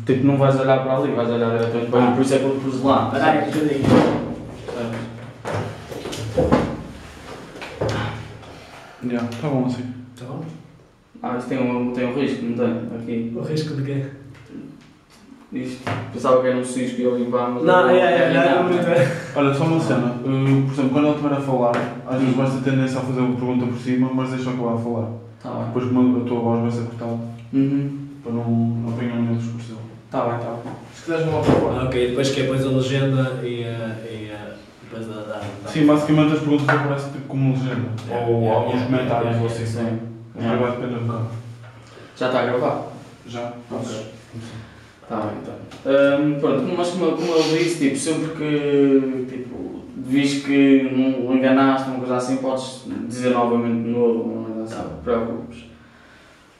Tipo, não vais olhar para ali, vais olhar diretamente para ali, por isso é que eu pus lá. Peraí, judinho. Está bom assim. Tá bom? Isto tem um risco, não tem? Aqui. O risco de quê? Isto. Pensava que era um cisco e eu limpar, mas. Não, é muito bem. Olha, só uma cena. Por exemplo, quando ele estiver a falar, às vezes vais ter tendência a fazer uma pergunta por cima, mas deixa eu acabar a falar. Tá bem. Depois, como a tua voz vai ser cortada, para não apanhar nenhum discurso. Tá bem. Se quiseres, não para fora. Ok, depois que depois a legenda e depois a. Sim, basicamente as perguntas aparecem tipo como legenda. Ou alguns comentários ou assim. Sim. Mas vai depender um bocado. Já está a gravar? Já? Ok. Está bem, então. Pronto, mas como eu disse, tipo, sempre que tipo, vis que não enganaste, uma coisa assim, podes dizer novamente de novo, não é assim, preocupes.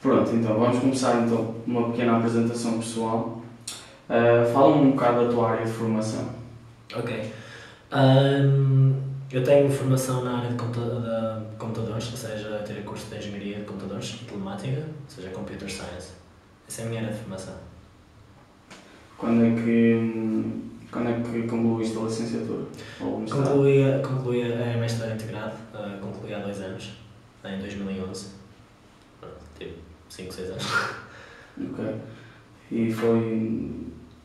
Pronto, então vamos começar então uma pequena apresentação pessoal. Fala-me um bocado da tua área de formação. Ok. Eu tenho formação na área de computadores, ou seja, ter curso de engenharia de computadores e telemática, ou seja, computer science. Essa é a minha área de formação. Quando é que concluíste a licenciatura? Concluí a mestrado integrado, concluí há 2 anos, em 2011. Tipo, 5, 6 anos. Ok. E foi,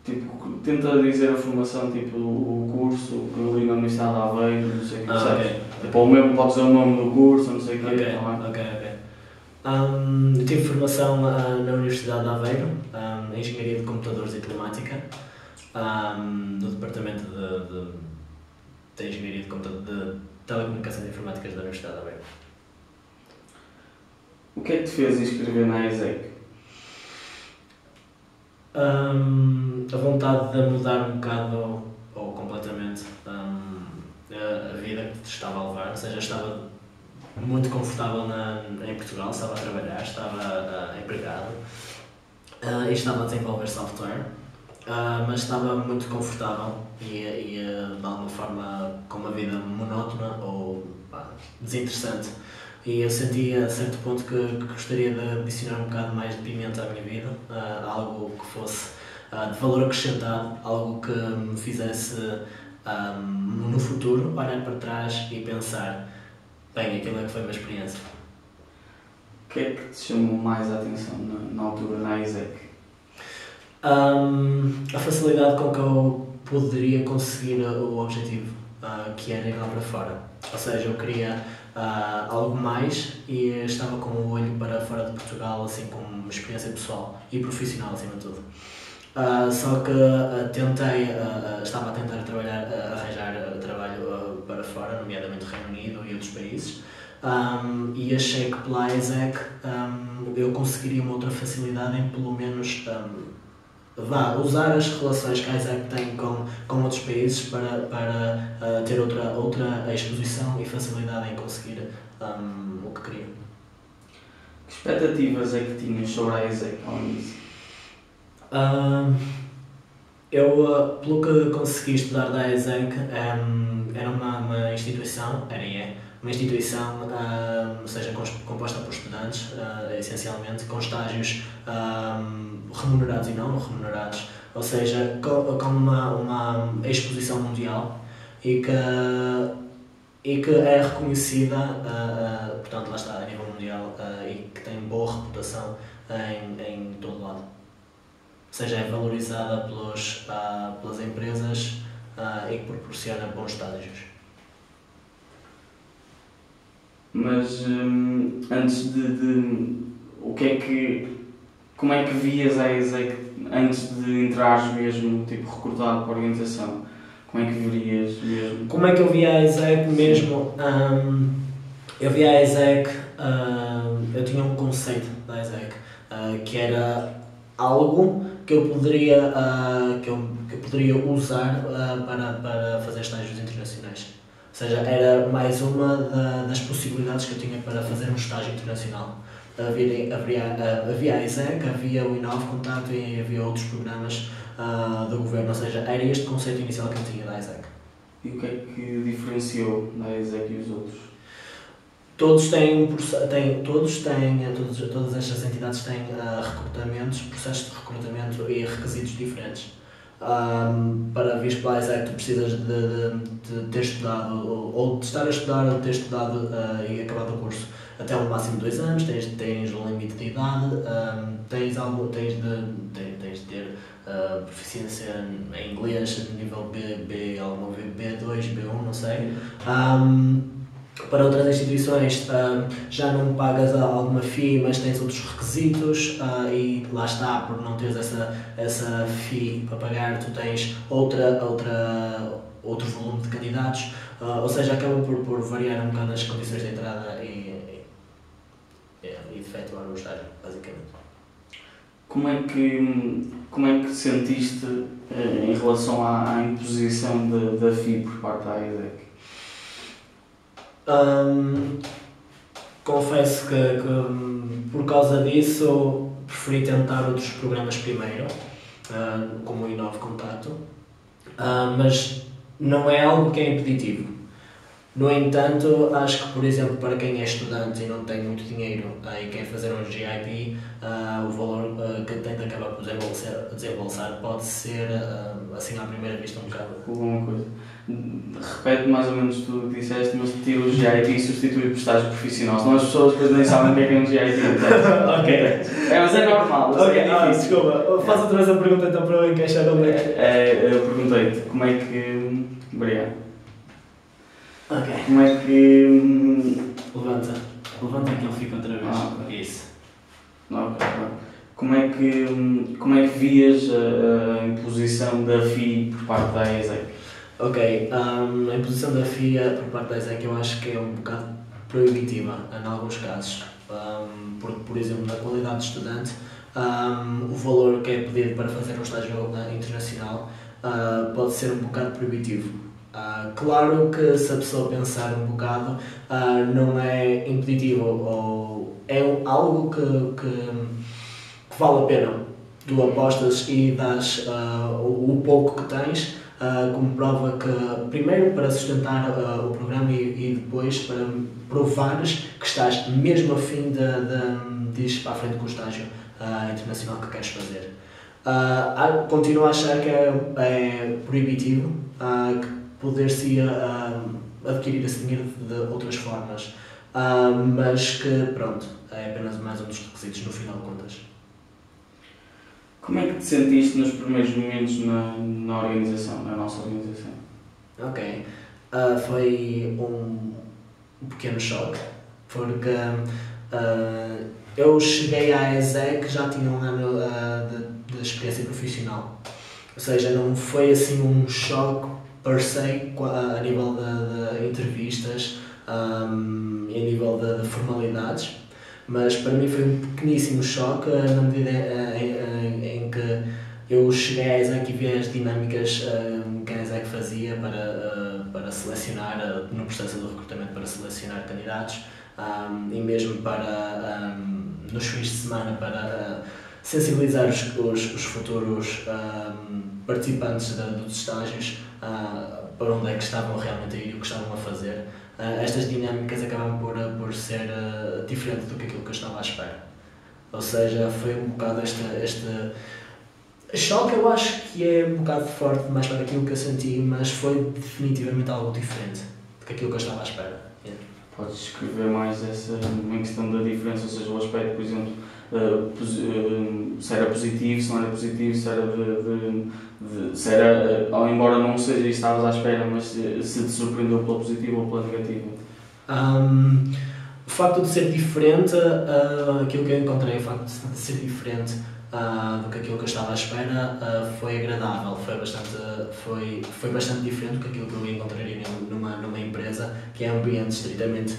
tipo, tenta dizer a formação, tipo, o curso que eu li na Universidade de Aveiro, não sei o que, percebes? Ok. Tipo, ou mesmo pode dizer o nome do curso, não sei o que, Ok. Eu tive formação na Universidade de Aveiro, em Engenharia de Computadores e Telemática, no Departamento de Engenharia de Telecomunicações e Informáticas da Universidade de Aveiro. O que é que te fez inscrever na ESEC? A vontade de mudar um bocado ou completamente a vida que estava a levar, ou seja, estava muito confortável em Portugal, estava a trabalhar, estava empregado e estava a desenvolver software, mas estava muito confortável e de alguma forma com uma vida monótona ou desinteressante. E eu sentia a certo ponto que gostaria de adicionar um bocado mais de pimenta à minha vida, algo que fosse de valor acrescentado, algo que me fizesse no futuro olhar para trás e pensar, bem, aquilo é que foi uma experiência. O que é que te chamou mais a atenção na altura na ESEC? A facilidade com que eu poderia conseguir o objetivo, que era ir lá para fora. Ou seja, eu queria algo mais e estava com o olho para fora de Portugal, assim como uma experiência pessoal e profissional acima de tudo. Só que estava a tentar arranjar trabalho para fora, nomeadamente Reino Unido e outros países, e achei que pela ESEC eu conseguiria uma outra facilidade em pelo menos usar as relações que a ESEC tem com outros países para ter outra exposição e facilidade em conseguir o que queria. Que expectativas é que tinhas sobre a ESEC ao início? Eu, pelo que consegui estudar da ESEC, era uma instituição, uma instituição, seja composta por estudantes, essencialmente, com estágios remunerados e não remunerados, ou seja, com uma exposição mundial e que é reconhecida, portanto, lá está, a nível mundial, e que tem boa reputação em todo lado. Ou seja, é valorizada pelas empresas e que proporciona bons estágios. Mas antes como é que vias a ESEC antes de entrares mesmo, tipo, recrutado para a organização? Como é que verias mesmo? Como é que eu via a ESEC mesmo? Eu via a ESEC, eu tinha um conceito da ESEC, que era algo que eu poderia usar para fazer estágios internacionais. Ou seja, era mais uma das possibilidades que eu tinha para fazer um estágio internacional. Havia a ESEC, havia o Inove Contacto e havia outros programas do governo. Ou seja, era este conceito inicial que eu tinha da ESEC. E o que é que diferenciou da ESEC e os outros? todos têm, todas estas entidades têm recrutamentos, processos de recrutamento e requisitos diferentes. Para vir para a ISEC tu precisas de ter estudado, ou de estar a estudar, ou de ter estudado e acabado o curso até um máximo de 2 anos, tens um limite de idade, tens de ter proficiência em inglês, nível B, alguma B2, B1, não sei. Para outras instituições já não pagas alguma FII, mas tens outros requisitos e lá está, por não teres essa FII para pagar, tu tens outro volume de candidatos, ou seja, acaba por variar um bocado as condições de entrada e de efetuar o estágio, basicamente. Como é que sentiste em relação à imposição da FII por parte da ISEC? Confesso que por causa disso preferi tentar outros programas primeiro, como o Inove Contacto, mas não é algo que é impeditivo. No entanto, acho que, por exemplo, para quem é estudante e não tem muito dinheiro e quer fazer um GIP, o valor que tem de acabar por desembolsar pode ser, assim à primeira vista, um bocado. Alguma coisa. Repete mais ou menos tudo o que disseste, mas tira o GIP e substitui por estágio profissional, senão as pessoas depois nem sabem o que é um GIP. Ok. Mas é normal, Ok, é difícil. desculpa, faz outra vez a pergunta então para eu encaixar onde é. Eu perguntei-te como é que... Obrigado. Ok. Como é que... Levanta que ele fica outra vez. Ok. Isso. Ok. Como é que vias a imposição da FII por parte da ISEC? Ok, a imposição da FII por parte da ISEC eu acho que é um bocado proibitiva em alguns casos. Porque, por exemplo, na qualidade de estudante, o valor que é pedido para fazer um estágio internacional pode ser um bocado proibitivo. Claro que se a pessoa pensar um bocado, não é impeditivo ou é algo que vale a pena. Tu apostas e dás o pouco que tens como prova que, primeiro, para sustentar o programa e depois para provares que estás mesmo a fim de ir para a frente com o estágio internacional que queres fazer. Continuo a achar que é proibitivo que poder-se adquirir esse dinheiro de outras formas, mas que, pronto, é apenas mais um dos requisitos no final de contas. Como é que te sentiste nos primeiros momentos na organização, na nossa organização? Ok, foi um pequeno choque, porque eu cheguei à ESEC já tinha um ano de experiência profissional, ou seja, não foi assim um choque per se a nível de entrevistas e a nível de formalidades, mas para mim foi um pequeníssimo choque na medida em que eu cheguei à ESEC e vi as dinâmicas que a ESEC fazia para selecionar, no processo de recrutamento para selecionar candidatos e mesmo para, nos fins de semana, para sensibilizar os futuros participantes dos estágios para onde é que estavam realmente a ir e o que estavam a fazer. Estas dinâmicas acabam por ser diferente do que aquilo que eu estava à espera. Ou seja, foi um bocado este choque, eu acho que é um bocado forte mais para aquilo que eu senti, mas foi definitivamente algo diferente do que aquilo que eu estava à espera. Podes descrever mais essa questão da diferença, ou seja, o aspecto, por exemplo, se era positivo, se não era positivo, se era embora não seja isso que estavas à espera, mas se te surpreendeu pela positiva ou pela negativa? O facto de ser diferente, aquilo que eu encontrei, o facto de ser diferente do que aquilo que eu estava à espera, foi agradável, foi bastante diferente do que aquilo que eu encontraria numa empresa que é um ambiente estritamente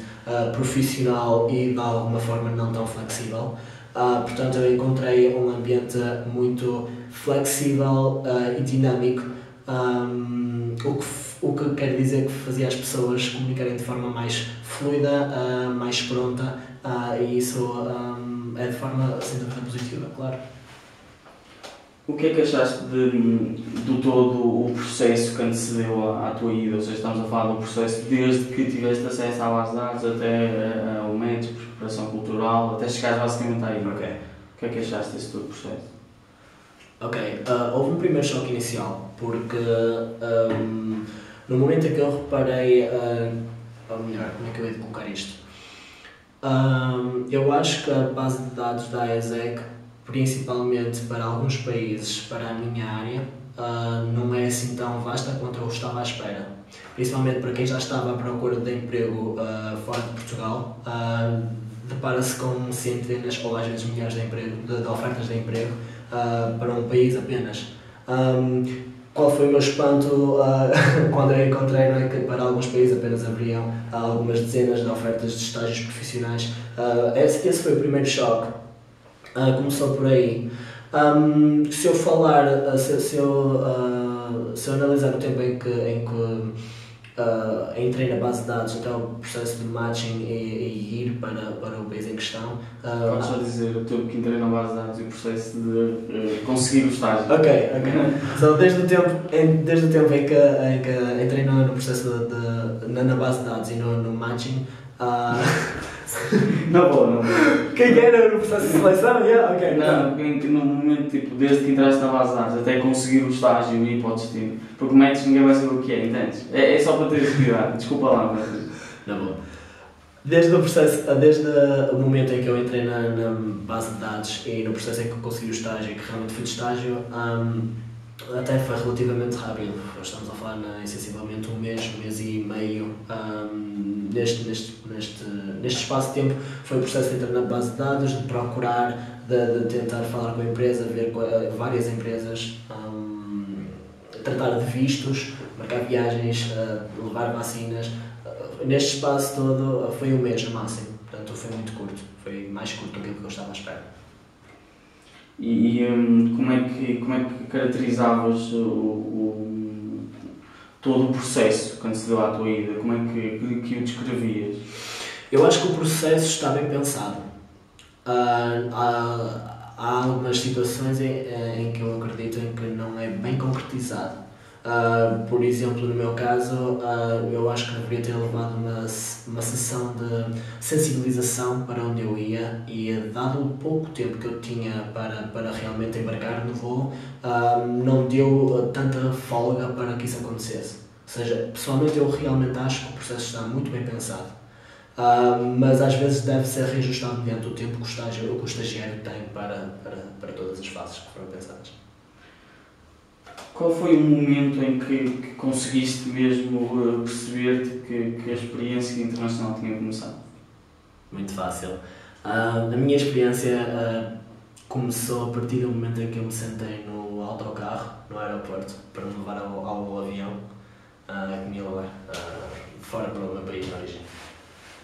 profissional e de alguma forma não tão flexível. Portanto, eu encontrei um ambiente muito flexível e dinâmico, o que quer dizer que fazia as pessoas comunicarem de forma mais fluida, mais pronta, e isso é de forma sem dúvida positiva, claro. O que é que achaste do todo o processo que antecedeu à tua ida? Ou seja, estamos a falar do processo desde que tiveste acesso à base de dados até ao médico, preparação cultural, até chegares basicamente à ida. Ok. O que é que achaste desse todo o processo? Ok, houve um primeiro choque inicial, porque no momento em que eu reparei, ou melhor, como é que eu ia de colocar isto? Eu acho que a base de dados da AESEC, principalmente para alguns países, para a minha área, não é assim tão vasta quanto eu estava à espera. Principalmente para quem já estava à procura de emprego fora de Portugal, depara-se com centenas ou às vezes milhares de ofertas de emprego para um país apenas. Qual foi o meu espanto quando eu encontrei, não é, que para alguns países apenas haveriam algumas dezenas de ofertas de estágios profissionais. Esse foi o primeiro choque. Começou por aí. Se eu falar, se eu analisar o tempo em que entrei na base de dados até o processo de matching e ir para o país em questão. Podes só dizer o tempo que entrei na base de dados e o processo de conseguir o estágio. Ok. So, desde o tempo em que entrei no processo na base de dados e no matching. Não vou. Quem era no processo de seleção? Yeah, ok. Não, no momento, tipo, desde que entraste na base de dados até conseguir o estágio e ir para o destino. Porque metes ninguém vai saber o que é, entendes? É só para ter esse cuidado, desculpa lá, mas... Não vou. Desde o momento em que eu entrei na base de dados e no processo em que eu consegui o estágio e que realmente fui de estágio, até foi relativamente rápido. Estamos a falar em sensivelmente um mês e meio. Neste espaço de tempo foi o processo de entrar na base de dados, de procurar, de tentar falar com a empresa, ver com várias empresas, tratar de vistos, marcar viagens, levar vacinas. Neste espaço todo foi um mês no máximo, portanto foi muito curto, foi mais curto do que eu estava à espera. E como é que caracterizavas todo o processo quando se deu à tua ida? Como é que o descrevias? Eu acho que o processo está bem pensado. Há algumas situações em que eu acredito em que não é bem concretizado. Por exemplo, no meu caso, eu acho que deveria ter levado uma sessão de sensibilização para onde eu ia e, dado o pouco tempo que eu tinha para realmente embarcar no voo, não deu tanta folga para que isso acontecesse. Ou seja, pessoalmente eu realmente acho que o processo está muito bem pensado, mas às vezes deve ser reajustado mediante o tempo que o estagiário tem para todas as fases que foram pensadas. Qual foi o momento em que conseguiste mesmo perceber-te que a experiência internacional tinha começado? Muito fácil. A minha experiência começou a partir do momento em que eu me sentei no autocarro, no aeroporto, para me levar ao avião que me ia levar fora para o meu país de origem.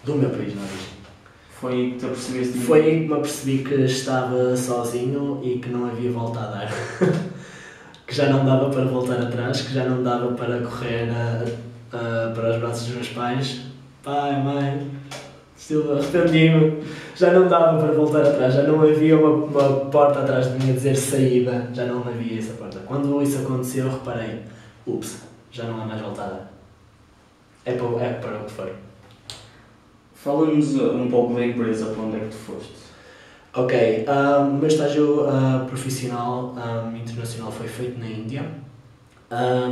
Do meu país de origem. Foi aí que te apercebeste? Foi aí que me apercebi que estava sozinho e que não havia volta a dar. Que já não dava para voltar atrás, que já não dava para correr para os braços dos meus pais. Pai, mãe, arrependi-me. Já não dava para voltar atrás, já não havia uma porta atrás de mim a dizer saída, já não havia essa porta. Quando isso aconteceu, eu reparei, ups, já não há mais voltada. É para o que for. Fala-nos um pouco da empresa, para onde é que tu foste? Ok, o meu estágio profissional internacional foi feito na Índia,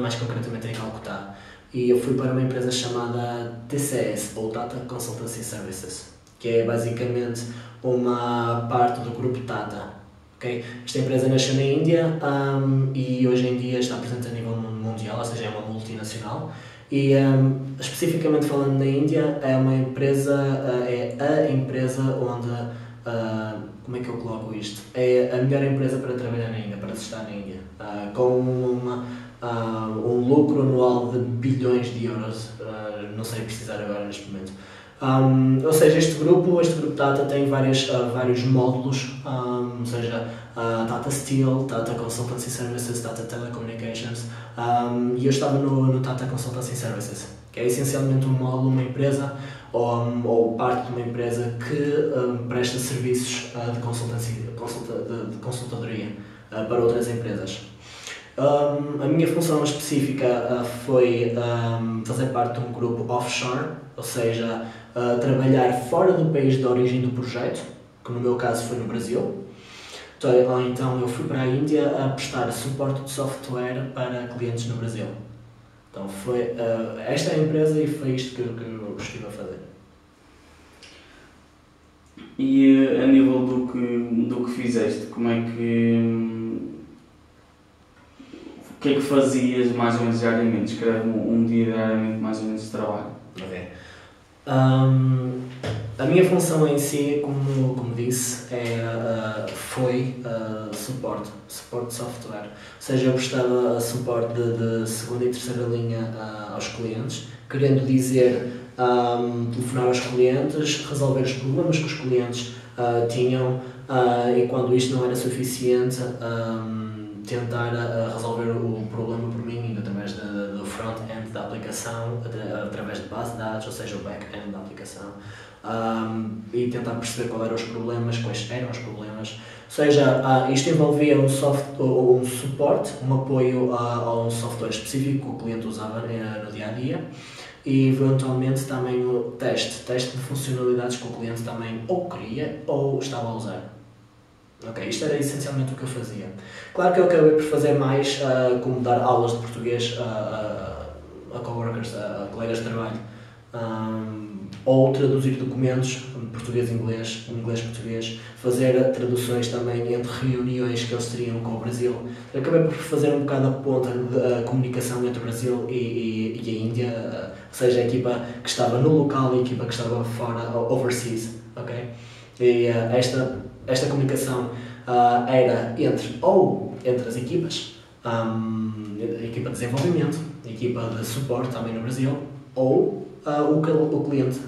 mais concretamente em Calcutá, e eu fui para uma empresa chamada TCS, ou Tata Consultancy Services, que é basicamente uma parte do grupo Tata. Okay? Esta empresa nasceu na Índia e hoje em dia está presente a nível mundial, ou seja, é uma multinacional. E especificamente falando na Índia, é uma empresa, é a empresa onde como é que eu coloco isto? É a melhor empresa para trabalhar na Índia, para se estar na Índia, com um lucro anual de bilhões de euros, não sei precisar agora neste momento. Ou seja, este grupo Tata tem vários módulos, ou seja, Tata Steel, Tata Consultancy Services, Tata Telecommunications, e eu estava no Tata Consultancy Services, que é essencialmente um módulo, uma empresa ou parte de uma empresa que presta serviços de consultadoria, para outras empresas. A minha função específica foi fazer parte de um grupo offshore, ou seja, trabalhar fora do país de origem do projeto, que no meu caso foi no Brasil. Então eu fui para a Índia a prestar suporte de software para clientes no Brasil. Então foi esta é a empresa e foi isto que eu estive a fazer. E a nível do que fizeste, como é que... O que é que fazias mais ou menos diariamente? Escreve um dia diariamente mais ou menos de trabalho. Ok. A minha função em si, como disse, foi suporte de software. Ou seja, eu prestava suporte de segunda e terceira linha aos clientes, querendo dizer telefonar aos clientes, resolver os problemas que os clientes tinham e quando isto não era suficiente, tentar resolver o problema por mim através do front-end da aplicação, através de base de dados, ou seja, o back-end da aplicação, e tentar perceber quais eram os problemas, ou seja, isto envolvia um suporte, um apoio a um software específico que o cliente usava no dia-a-dia e eventualmente também o teste de funcionalidades que o cliente também ou queria ou estava a usar. Ok, isto era essencialmente o que eu fazia. Claro que eu acabei por fazer mais, como dar aulas de português a coworkers, a colegas de trabalho, ou traduzir documentos português-inglês, inglês-português, fazer traduções também entre reuniões que eles teriam com o Brasil. Eu acabei por fazer um bocado a ponta da comunicação entre o Brasil e a Índia, ou seja, a equipa que estava no local e a equipa que estava fora, overseas, ok? E esta comunicação era entre as equipas, a equipa de desenvolvimento, a equipa de suporte também no Brasil, ou o cliente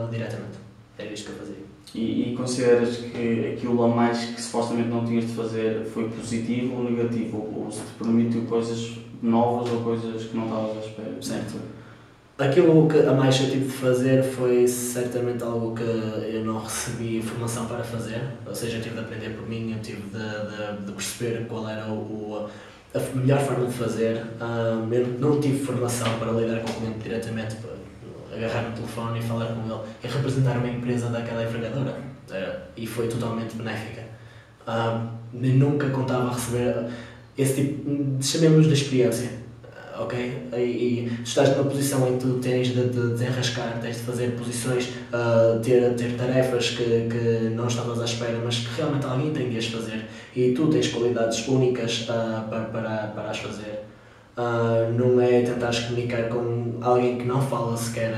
diretamente. Era isto que eu fazia. E consideras que aquilo a mais que supostamente não tinhas de fazer foi positivo ou negativo? Ou se te permitiu coisas novas ou coisas que não estavas à espera? Certo. Aquilo que a mais eu tive de fazer foi certamente algo que eu não recebi formação para fazer, ou seja, eu tive de aprender por mim, eu tive de perceber qual era a melhor forma de fazer. Eu não tive formação para lidar com o cliente diretamente, para agarrar no telefone e falar com ele e representar uma empresa daquela envergadura, e foi totalmente benéfica. Eu nunca contava a receber esse tipo, chamemos de experiência. Ok? E tu estás numa posição em que tu tens de desenrascar, tens de fazer posições, ter tarefas que não estavas à espera, mas que realmente alguém tem de as fazer e tu tens qualidades únicas para as fazer. Não é tentares comunicar com alguém que não fala sequer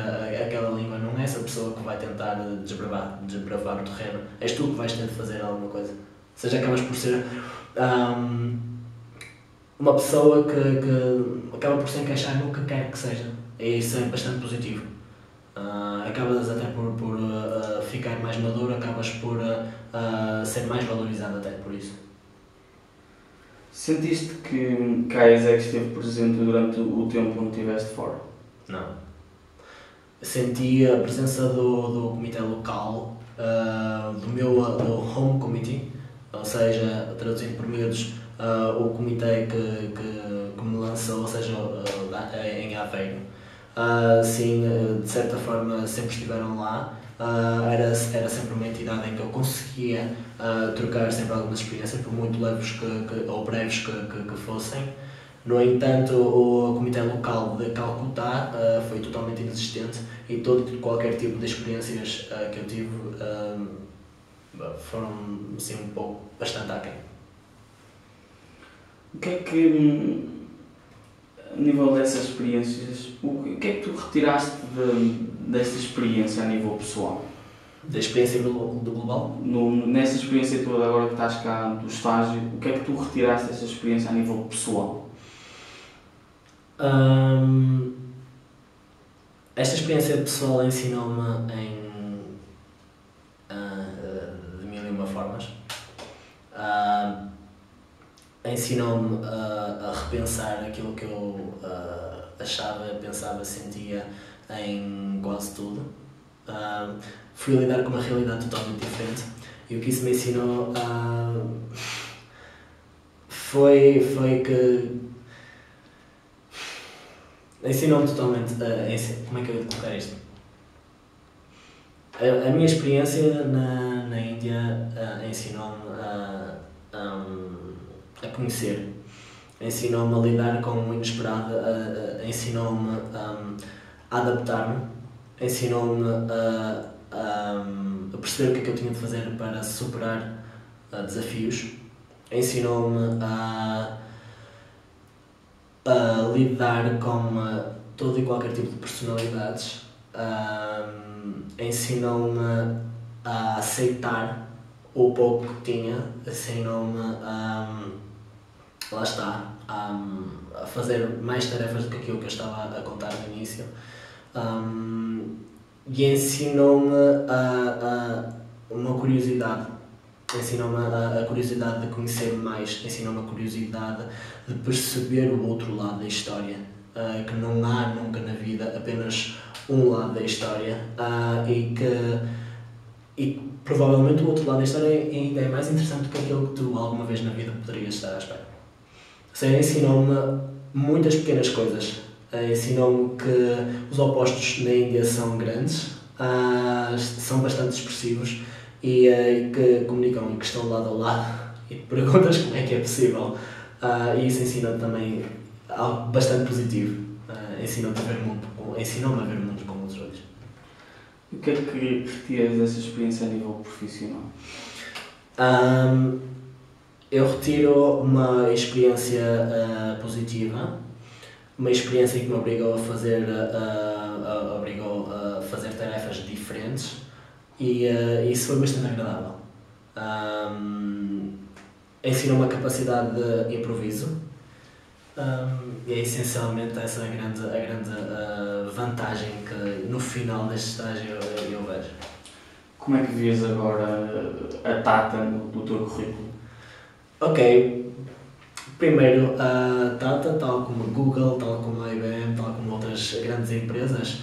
aquela língua, não é essa pessoa que vai tentar desbravar o terreno, és tu que vais ter de fazer alguma coisa. Ou seja, acabas por ser uma pessoa que acaba por se encaixar no que quer que seja, e isso é bastante positivo. Acabas até por ficar mais maduro, acabas por ser mais valorizado até por isso. Sentiste que a ESEC esteve presente durante o tempo onde estiveste fora? Não. Senti a presença do comitê local, do home committee, ou seja, traduzindo por miúdos, o comitê que me lançou, ou seja, em Aveiro. Sim, de certa forma sempre estiveram lá. Era sempre uma entidade em que eu conseguia trocar sempre algumas experiências, por muito leves ou breves que fossem. No entanto, o comitê local de Calcutá foi totalmente inexistente e qualquer tipo de experiências que eu tive foram assim, bastante aquém. O que é que, a nível dessas experiências, o que é que tu retiraste desta experiência a nível pessoal? Da experiência do global? Nessa experiência toda agora que estás cá do estágio, o que é que tu retiraste dessa experiência a nível pessoal? Esta experiência pessoal ensinou-me de mil e uma formas. Ensinou-me a repensar aquilo que eu achava, pensava, sentia em quase tudo. Fui lidar com uma realidade totalmente diferente e o que isso me ensinou foi que ensinou-me totalmente como é que eu ia colocar isto? A minha experiência na Índia ensinou-me a conhecer, ensinou-me a lidar com o inesperado, ensinou-me a adaptar-me, ensinou-me a perceber o que é que eu tinha de fazer para superar desafios, ensinou-me a lidar com todo e qualquer tipo de personalidades, ensinou-me a aceitar o pouco que tinha, ensinou-me lá está, a fazer mais tarefas do que aquilo que eu estava a contar no início, e ensinou-me uma curiosidade. Ensinou-me a curiosidade de conhecer mais, ensinou-me a curiosidade de perceber o outro lado da história, que não há nunca na vida apenas um lado da história, e provavelmente o outro lado da história ainda é mais interessante do que aquilo que tu alguma vez na vida poderias estar à espera. Ou seja, ensinou-me muitas pequenas coisas, ensinou-me que os opostos na Índia são grandes, são bastante expressivos, e que comunicam e que estão lado a lado, e te perguntas como é que é possível, e isso ensina também algo bastante positivo, ensinou-me a ver o mundo com outros olhos. O que é que retiras dessa experiência a nível profissional? Eu retiro uma experiência positiva, uma experiência que me obrigou a fazer tarefas diferentes, e isso foi bastante agradável. Ensinou-me a capacidade de improviso, e é essencialmente essa a grande vantagem que no final deste estágio eu vejo. Como é que vês agora a Tata no teu currículo? Ok, primeiro a Tata, tal como a Google, tal como a IBM, tal como outras grandes empresas,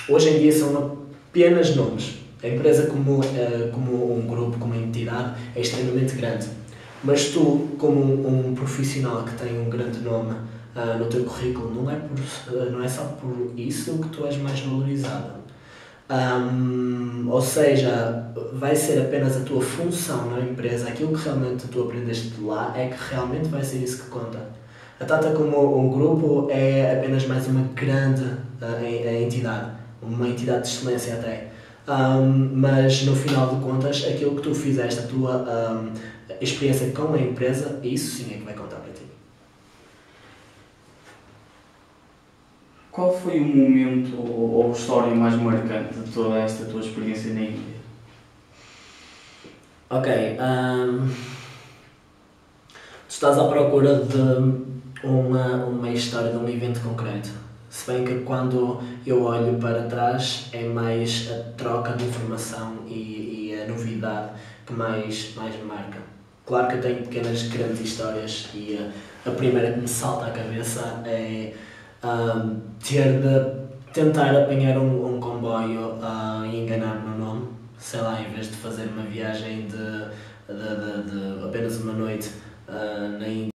hoje em dia são apenas nomes. A empresa como um grupo, como uma entidade, é extremamente grande. Mas tu, como um profissional que tem um grande nome no teu currículo, não é só por isso que tu és mais valorizado. Ou seja, vai ser apenas a tua função na empresa, aquilo que realmente tu aprendeste de lá é que realmente vai ser isso que conta. A Tata como um grupo é apenas mais uma grande entidade, uma entidade de excelência até. Mas no final de contas, aquilo que tu fizeste, a tua experiência com a empresa, isso sim é que vai contar para ti. Qual foi o momento ou a história mais marcante de toda esta tua experiência na Índia? Ok, tu estás à procura de uma história, de um evento concreto. Se bem que quando eu olho para trás é mais a troca de informação e a novidade que mais me marca. Claro que eu tenho pequenas, grandes histórias, e a primeira que me salta à cabeça é ter de tentar apanhar um comboio e enganar-me no nome. Sei lá, em vez de fazer uma viagem de apenas uma noite na Índia,